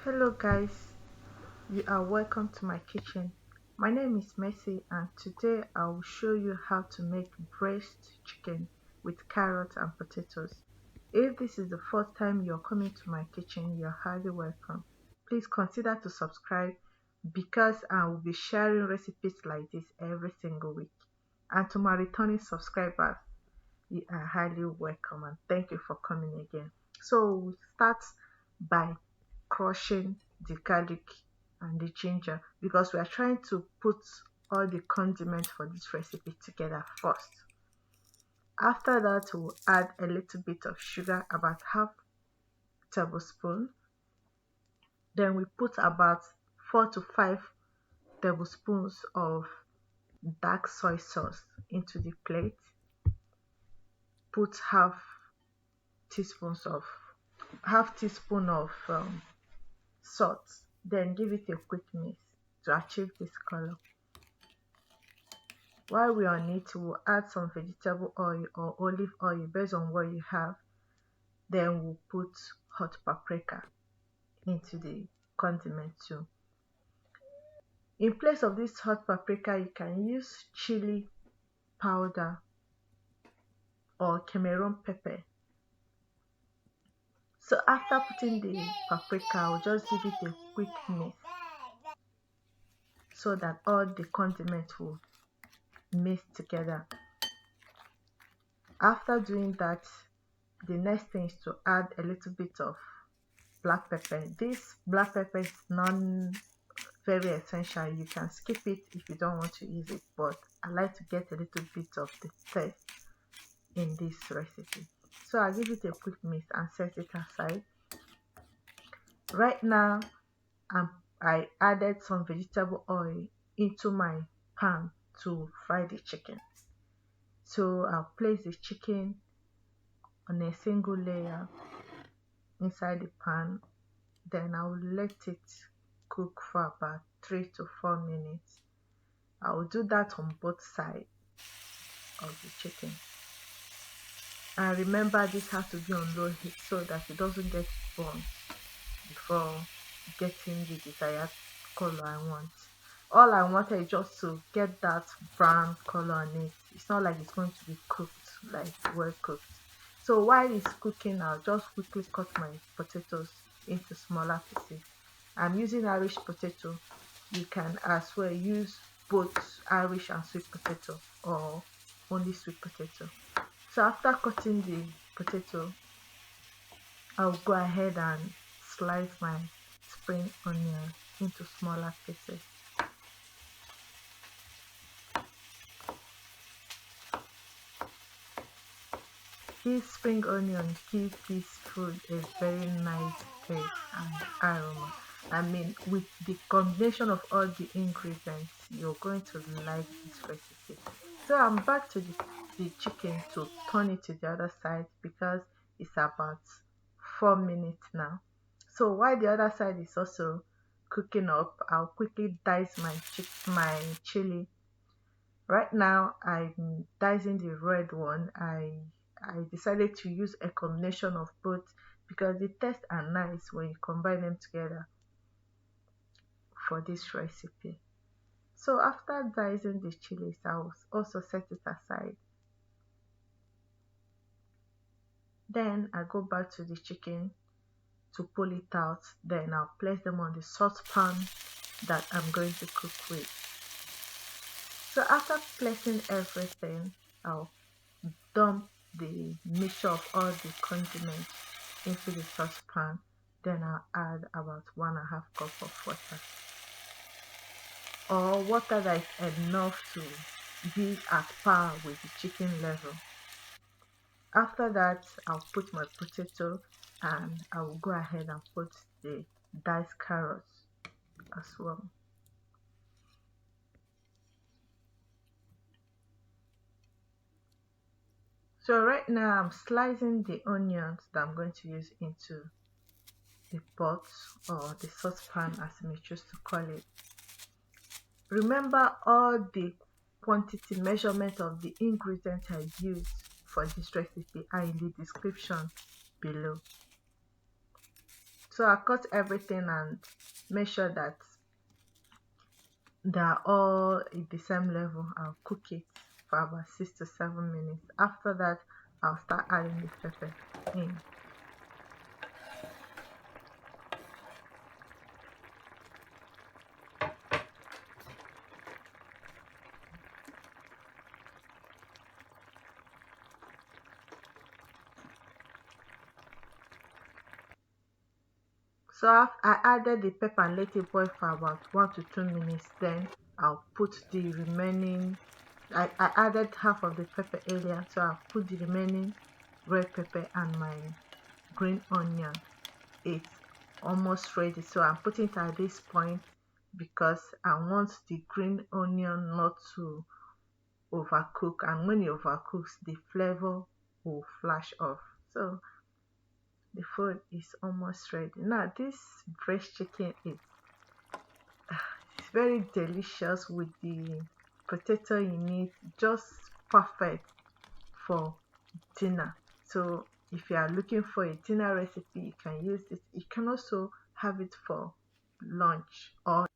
Hello guys, you are welcome to my kitchen. My name is Mercy and today I will show you how to make braised chicken with carrots and potatoes. If this is the first time you're coming to my kitchen, you're highly welcome. Please consider to subscribe because I will be sharing recipes like this every single week. And to my returning subscribers, you are highly welcome and thank you for coming again. So we'll start by crushing the garlic and the ginger because we are trying to put all the condiments for this recipe together first. After that, we'll add a little bit of sugar, about half tablespoon. Then we put about 4 to 5 tablespoons of dark soy sauce into the plate. Put teaspoons of half teaspoon of salt, then give it a quick mix to achieve this color. While we're on it, we'll add some vegetable oil or olive oil based on what you have. Then we'll put hot paprika into the condiment too. In place of this hot paprika, you can use chili powder or Cameroon pepper. So after putting the paprika, I'll just give it a quick mix so that all the condiments will mix together. After doing that, the next thing is to add a little bit of black pepper. This black pepper is not very essential. You can skip it if you don't want to use it, but I like to get a little bit of the taste in this recipe. So I'll give it a quick mix and set it aside. Right now, I added some vegetable oil into my pan to fry the chicken. So I'll place the chicken on a single layer inside the pan. Then I will let it cook for about 3 to 4 minutes. I will do that on both sides of the chicken. And remember, this has to be on low heat so that it doesn't get burnt before getting the desired color I want. All I wanted is just to get that brown color on it. It's not like it's going to be cooked, like well cooked. So while it's cooking, I'll just quickly cut my potatoes into smaller pieces. I'm using Irish potato. You can as well use both Irish and sweet potato or only sweet potato. So after cutting the potato, I'll go ahead and slice my spring onion into smaller pieces. This spring onion gives this food a very nice taste and aroma. I mean, with the combination of all the ingredients, you're going to like this recipe. So I'm back to the chicken to turn it to the other side because it's about 4 minutes now. So while the other side is also cooking up, I'll quickly dice my chili. Right now I'm dicing the red one. I decided to use a combination of both because the tastes are nice when you combine them together for this recipe. So after dicing the chilies, I'll also set it aside. Then I go back to the chicken to pull it out. Then I'll place them on the saucepan that I'm going to cook with. So after placing everything, I'll dump the mixture of all the condiments into the saucepan. Then I'll add about 1.5 cup of water or water that is enough to be at par with the chicken level. After that, I'll put my potato and I will go ahead and put the diced carrots as well. So right now I'm slicing the onions that I'm going to use into the pot or the saucepan as you may choose to call it. Remember, all the quantity measurement of the ingredients I used for this recipe are in the description below. So I cut everything and make sure that they are all at the same level. I'll cook it for about 6 to 7 minutes. After that, I'll start adding the pepper in. So I added the pepper and let it boil for about 1 to 2 minutes. Then I'll put the remaining. I added half of the pepper earlier, so I'll put the remaining red pepper and my green onion. It's almost ready, so I'm putting it at this point because I want the green onion not to overcook, and when it overcooks the flavor will flash off. So the food is almost ready. Now this braised chicken is it's very delicious with the potato in it, just perfect for dinner. So if you are looking for a dinner recipe, you can use it. You can also have it for lunch or